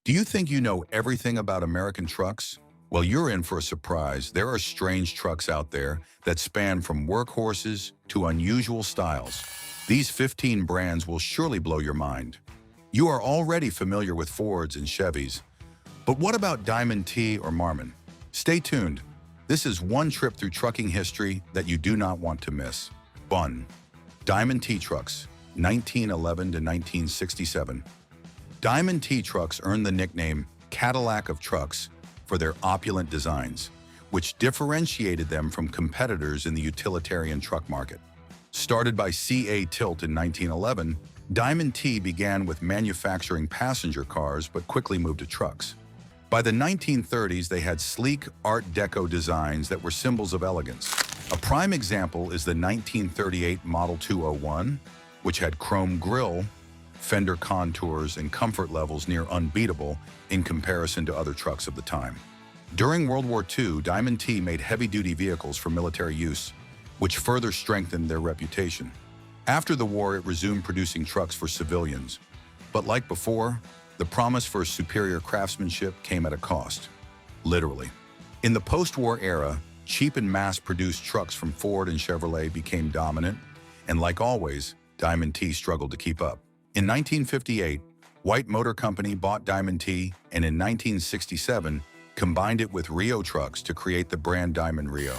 Do you think you know everything about American trucks? Well, you're in for a surprise. There are strange trucks out there that span from workhorses to unusual styles. These 15 brands will surely blow your mind. You are already familiar with Fords and Chevys, but what about Diamond T or Marmon? Stay tuned. This is one trip through trucking history that you do not want to miss. 1. Diamond T trucks, 1911 to 1967. Diamond T trucks earned the nickname Cadillac of trucks for their opulent designs, which differentiated them from competitors in the utilitarian truck market. Started by C.A. Tilt in 1911, Diamond T began with manufacturing passenger cars but quickly moved to trucks. By the 1930s, they had sleek Art Deco designs that were symbols of elegance. A prime example is the 1938 Model 201, which had chrome grille, fender contours, and comfort levels near unbeatable in comparison to other trucks of the time. During World War II, Diamond T made heavy-duty vehicles for military use, which further strengthened their reputation. After the war, it resumed producing trucks for civilians. But like before, the promise for superior craftsmanship came at a cost. Literally. In the post-war era, cheap and mass-produced trucks from Ford and Chevrolet became dominant, and like always, Diamond T struggled to keep up. In 1958, White Motor Company bought Diamond T, and in 1967, combined it with Rio trucks to create the brand Diamond Rio.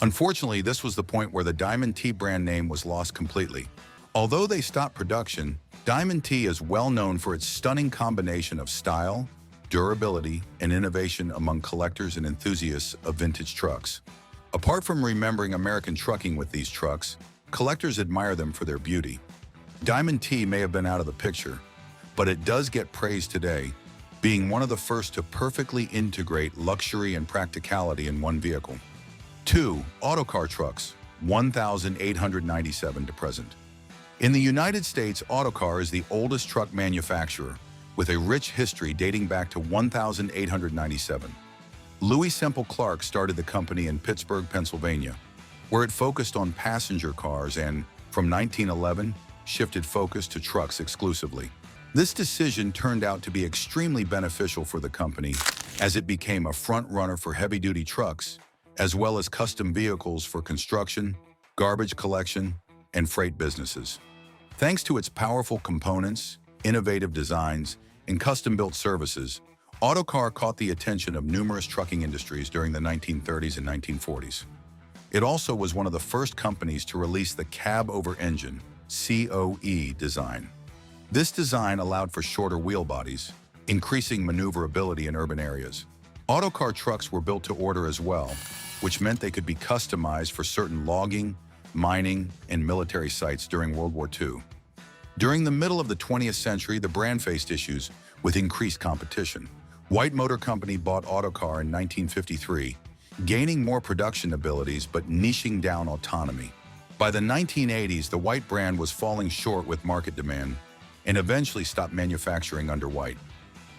Unfortunately, this was the point where the Diamond T brand name was lost completely. Although they stopped production, Diamond T is well known for its stunning combination of style, durability, and innovation among collectors and enthusiasts of vintage trucks. Apart from remembering American trucking with these trucks, collectors admire them for their beauty. Diamond T may have been out of the picture, but it does get praised today, being one of the first to perfectly integrate luxury and practicality in one vehicle. 2. Autocar trucks, 1897 to present. In the United States, Autocar is the oldest truck manufacturer, with a rich history dating back to 1897. Louis Semple Clark started the company in Pittsburgh, Pennsylvania, where it focused on passenger cars and, from 1911, shifted focus to trucks exclusively. This decision turned out to be extremely beneficial for the company, as it became a front-runner for heavy-duty trucks, as well as custom vehicles for construction, garbage collection, and freight businesses. Thanks to its powerful components, innovative designs, and custom-built services, Autocar caught the attention of numerous trucking industries during the 1930s and 1940s. It also was one of the first companies to release the cab-over-engine (COE) design. This design allowed for shorter wheel bodies, increasing maneuverability in urban areas. Autocar trucks were built to order as well, which meant they could be customized for certain logging, mining, and military sites during World War II. During the middle of the 20th century, the brand faced issues with increased competition. White Motor Company bought Autocar in 1953, gaining more production abilities but niching down autonomy. By the 1980s, the White brand was falling short with market demand and eventually stopped manufacturing under White.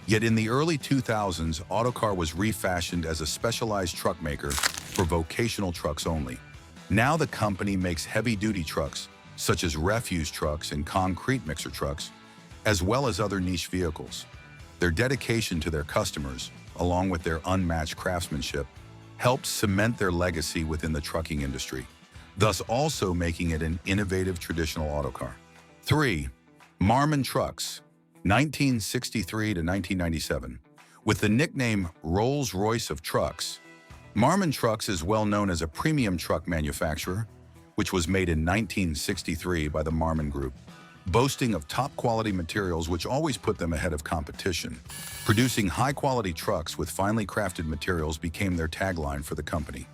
Yet in the early 2000s, Autocar was refashioned as a specialized truck maker for vocational trucks only. Now the company makes heavy-duty trucks, such as refuse trucks and concrete mixer trucks, as well as other niche vehicles. Their dedication to their customers, along with their unmatched craftsmanship, helps cement their legacy within the trucking industry, thus also making it an innovative traditional autocar. 3. Marmon trucks, 1963 to 1997. With the nickname Rolls-Royce of trucks, Marmon Trucks is well known as a premium truck manufacturer, which was made in 1963 by the Marmon Group, boasting of top-quality materials which always put them ahead of competition. Producing high-quality trucks with finely crafted materials became their tagline for the company.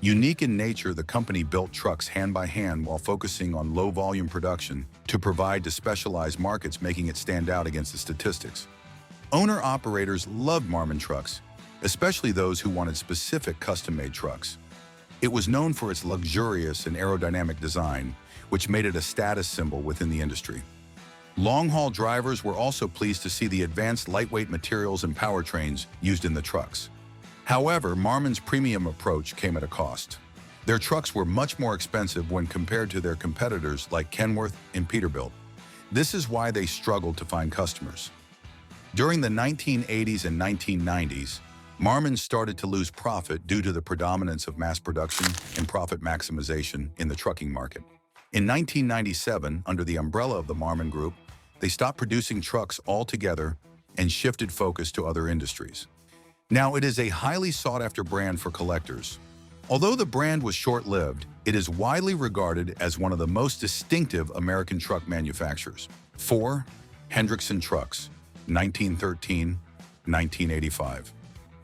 Unique in nature, the company built trucks hand by hand while focusing on low-volume production to provide to specialized markets, making it stand out against the statistics. Owner-operators loved Marmon trucks, especially those who wanted specific custom-made trucks. It was known for its luxurious and aerodynamic design, which made it a status symbol within the industry. Long-haul drivers were also pleased to see the advanced lightweight materials and powertrains used in the trucks. However, Marmon's premium approach came at a cost. Their trucks were much more expensive when compared to their competitors like Kenworth and Peterbilt. This is why they struggled to find customers. During the 1980s and 1990s, Marmon started to lose profit due to the predominance of mass production and profit maximization in the trucking market. In 1997, under the umbrella of the Marmon Group, they stopped producing trucks altogether and shifted focus to other industries. Now, it is a highly sought-after brand for collectors. Although the brand was short-lived, it is widely regarded as one of the most distinctive American truck manufacturers. 4. Hendrickson Trucks, 1913-1985.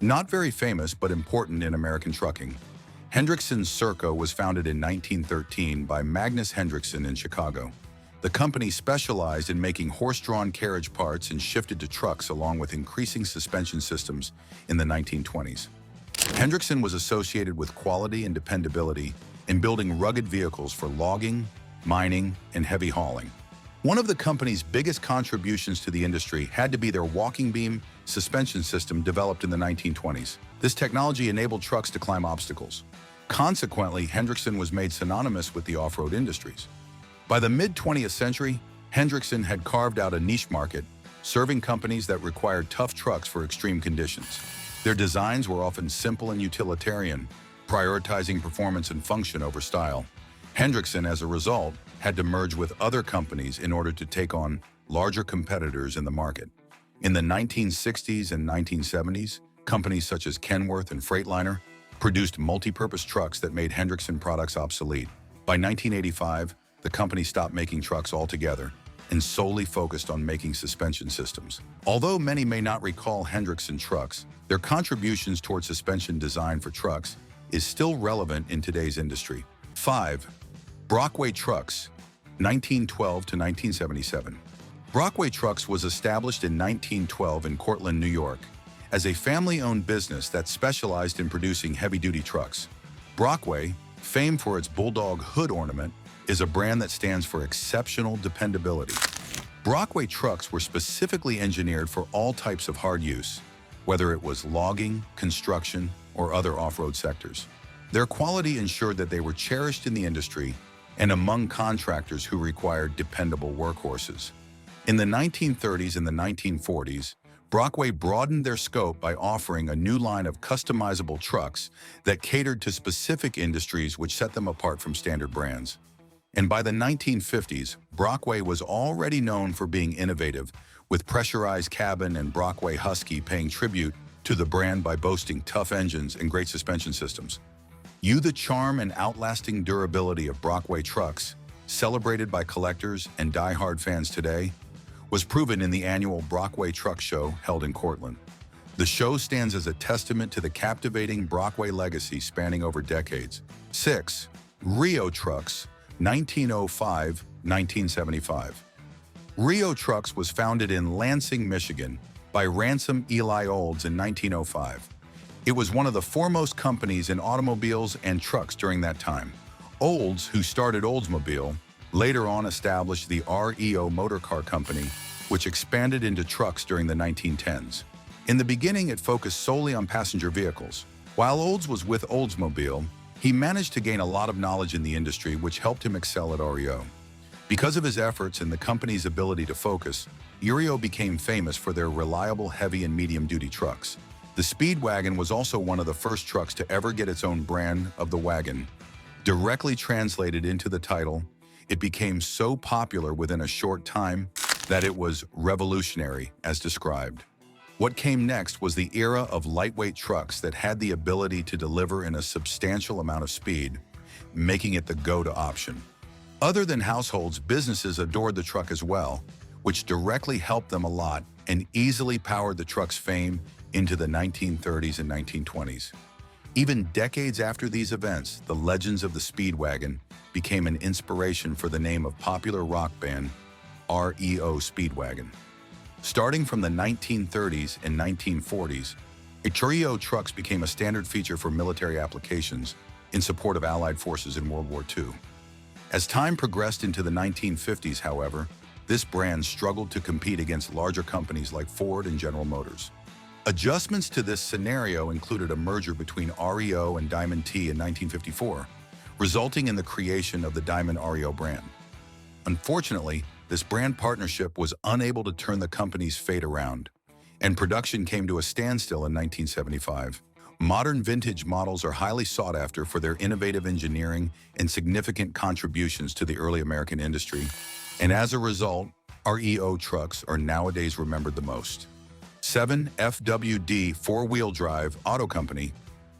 Not very famous, but important in American trucking. Hendrickson Circo was founded in 1913 by Magnus Hendrickson in Chicago. The company specialized in making horse-drawn carriage parts and shifted to trucks along with increasing suspension systems in the 1920s. Hendrickson was associated with quality and dependability in building rugged vehicles for logging, mining, and heavy hauling. One of the company's biggest contributions to the industry had to be their walking beam suspension system developed in the 1920s. This technology enabled trucks to climb obstacles. Consequently, Hendrickson was made synonymous with the off-road industries. By the mid-20th century, Hendrickson had carved out a niche market, serving companies that required tough trucks for extreme conditions. Their designs were often simple and utilitarian, prioritizing performance and function over style. Hendrickson, as a result, had to merge with other companies in order to take on larger competitors in the market. In the 1960s and 1970s, companies such as Kenworth and Freightliner produced multi-purpose trucks that made Hendrickson products obsolete. By 1985, the company stopped making trucks altogether and solely focused on making suspension systems. Although many may not recall Hendrickson trucks, their contributions toward suspension design for trucks is still relevant in today's industry. 5. Brockway Trucks, 1912 to 1977. Brockway Trucks was established in 1912 in Cortland, New York, as a family-owned business that specialized in producing heavy-duty trucks. Brockway, famed for its bulldog hood ornament, is a brand that stands for exceptional dependability. Brockway trucks were specifically engineered for all types of hard use, whether it was logging, construction, or other off-road sectors. Their quality ensured that they were cherished in the industry and among contractors who required dependable workhorses. In the 1930s and the 1940s, Brockway broadened their scope by offering a new line of customizable trucks that catered to specific industries which set them apart from standard brands. And by the 1950s, Brockway was already known for being innovative, with pressurized cabin and Brockway Husky paying tribute to the brand by boasting tough engines and great suspension systems. The charm and outlasting durability of Brockway trucks, celebrated by collectors and die-hard fans today, was proven in the annual Brockway Truck Show held in Cortland. The show stands as a testament to the captivating Brockway legacy spanning over decades. 6. Rio Trucks, 1905-1975. Rio Trucks was founded in Lansing, Michigan, by Ransom Eli Olds in 1905. It was one of the foremost companies in automobiles and trucks during that time. Olds, who started Oldsmobile, later on established the REO Motor Car Company, which expanded into trucks during the 1910s. In the beginning, it focused solely on passenger vehicles. While Olds was with Oldsmobile, he managed to gain a lot of knowledge in the industry, which helped him excel at REO. Because of his efforts and the company's ability to focus, REO became famous for their reliable heavy and medium-duty trucks. The Speedwagon was also one of the first trucks to ever get its own brand of the wagon. Directly translated into the title, it became so popular within a short time that it was revolutionary, as described. What came next was the era of lightweight trucks that had the ability to deliver in a substantial amount of speed, making it the go-to option. Other than households, businesses adored the truck as well, which directly helped them a lot and easily powered the truck's fame into the 1930s and 1920s. Even decades after these events, the legends of the Speedwagon became an inspiration for the name of popular rock band REO Speedwagon. Starting from the 1930s and 1940s, REO trucks became a standard feature for military applications in support of Allied forces in World War II. As time progressed into the 1950s, however, this brand struggled to compete against larger companies like Ford and General Motors. Adjustments to this scenario included a merger between REO and Diamond T in 1954, resulting in the creation of the Diamond REO brand. Unfortunately, this brand partnership was unable to turn the company's fate around. and production came to a standstill in 1975. Modern vintage models are highly sought after for their innovative engineering and significant contributions to the early American industry, and as a result, REO trucks are nowadays remembered the most. 7. FWD Four-Wheel Drive Auto Company.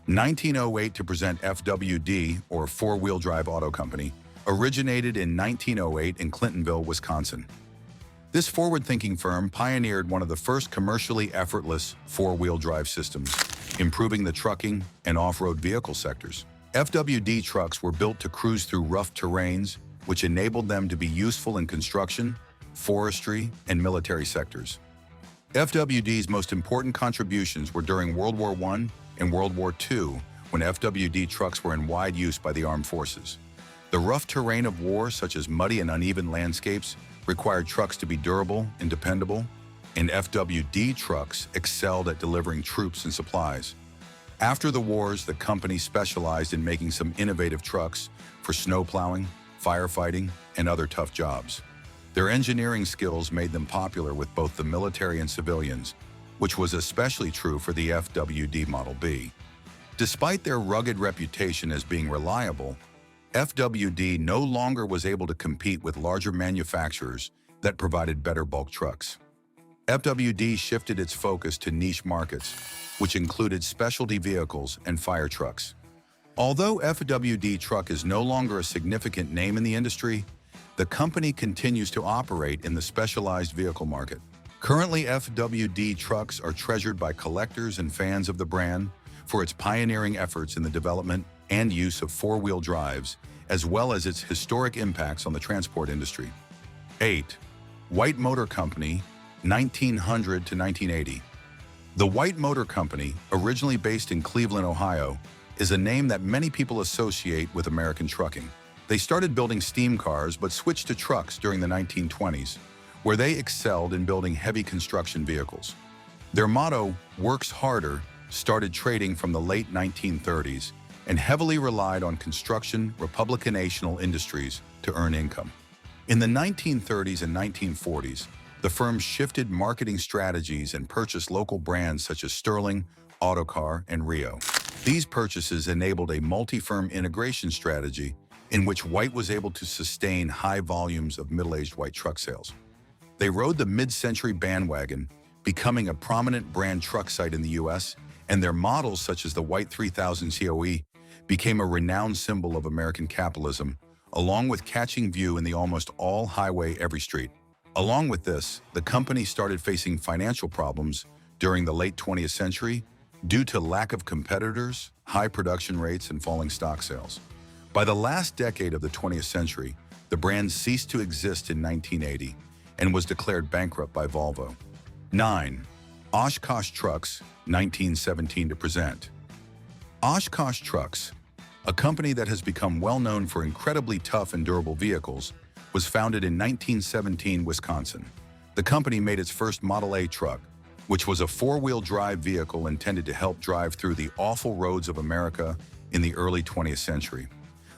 1908 to present FWD, or Four-Wheel Drive Auto Company, originated in 1908 in Clintonville, Wisconsin. This forward-thinking firm pioneered one of the first commercially effortless four-wheel drive systems, improving the trucking and off-road vehicle sectors. FWD trucks were built to cruise through rough terrains, which enabled them to be useful in construction, forestry, and military sectors. FWD's most important contributions were during World War I and World War II, when FWD trucks were in wide use by the armed forces. The rough terrain of war, such as muddy and uneven landscapes, required trucks to be durable and dependable, and FWD trucks excelled at delivering troops and supplies. After the wars, the company specialized in making some innovative trucks for snow plowing, firefighting, and other tough jobs. Their engineering skills made them popular with both the military and civilians, which was especially true for the FWD Model B. Despite their rugged reputation as being reliable, FWD no longer was able to compete with larger manufacturers that provided better bulk trucks. FWD shifted its focus to niche markets, which included specialty vehicles and fire trucks. Although FWD truck is no longer a significant name in the industry, the company continues to operate in the specialized vehicle market. Currently, FWD trucks are treasured by collectors and fans of the brand for its pioneering efforts in the development and use of four-wheel drives, as well as its historic impacts on the transport industry. 8. White Motor Company, 1900 to 1980. The White Motor Company, originally based in Cleveland, Ohio, is a name that many people associate with American trucking. They started building steam cars but switched to trucks during the 1920s, where they excelled in building heavy construction vehicles. Their motto, "Works Harder," started trading from the late 1930s and heavily relied on construction republicanational industries to earn income. In the 1930s and 1940s, the firm shifted marketing strategies and purchased local brands such as Sterling, Autocar, and Rio. These purchases enabled a multi-firm integration strategy in which White was able to sustain high volumes of middle-aged white truck sales. They rode the mid-century bandwagon, becoming a prominent brand truck site in the U.S., and their models such as the White 3000 COE became a renowned symbol of American capitalism, along with catching view in the almost all highway every street. Along with this, the company started facing financial problems during the late 20th century due to lack of competitors, high production rates, and falling stock sales. By the last decade of the 20th century, the brand ceased to exist in 1980 and was declared bankrupt by Volvo. 9. Oshkosh Trucks, 1917 to present. Oshkosh Trucks, a company that has become well known for incredibly tough and durable vehicles, was founded in 1917, Wisconsin. The company made its first Model A truck, which was a four-wheel drive vehicle intended to help drive through the awful roads of America in the early 20th century.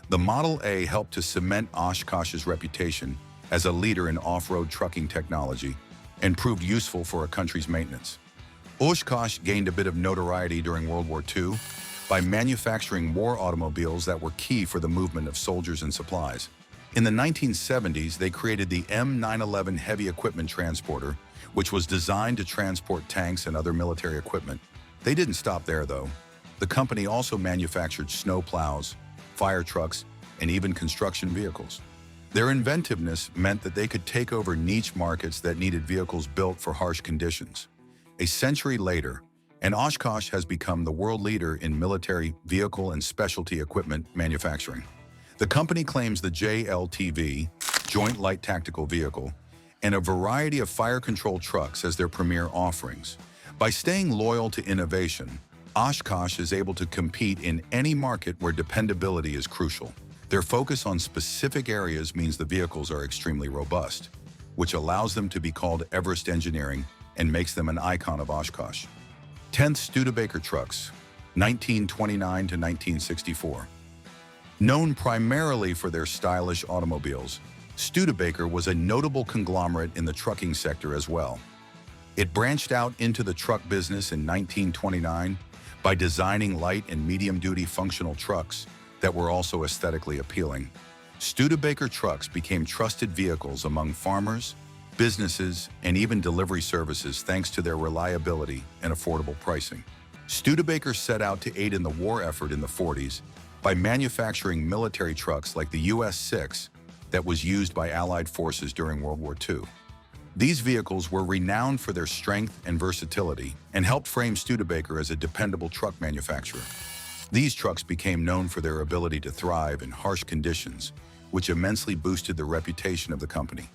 The Model A helped to cement Oshkosh's reputation as a leader in off-road trucking technology and proved useful for a country's maintenance. Oshkosh gained a bit of notoriety during World War II by manufacturing war automobiles that were key for the movement of soldiers and supplies. In the 1970s, they created the M911 heavy equipment transporter, which was designed to transport tanks and other military equipment. They didn't stop there, though. The company also manufactured snow plows, fire trucks, and even construction vehicles. Their inventiveness meant that they could take over niche markets that needed vehicles built for harsh conditions. A century later, Oshkosh has become the world leader in military vehicle and specialty equipment manufacturing. The company claims the JLTV, Joint Light Tactical Vehicle, and a variety of fire control trucks as their premier offerings. By staying loyal to innovation, Oshkosh is able to compete in any market where dependability is crucial. Their focus on specific areas means the vehicles are extremely robust, which allows them to be called Everest Engineering and makes them an icon of Oshkosh. 10th Studebaker Trucks, 1929 to 1964. Known primarily for their stylish automobiles, Studebaker was a notable conglomerate in the trucking sector as well. It branched out into the truck business in 1929 by designing light and medium-duty functional trucks that were also aesthetically appealing. Studebaker trucks became trusted vehicles among farmers, businesses, and even delivery services thanks to their reliability and affordable pricing. Studebaker set out to aid in the war effort in the 40s by manufacturing military trucks like the US-6 that was used by Allied forces during World War II. These vehicles were renowned for their strength and versatility and helped frame Studebaker as a dependable truck manufacturer. These trucks became known for their ability to thrive in harsh conditions, which immensely boosted the reputation of the company.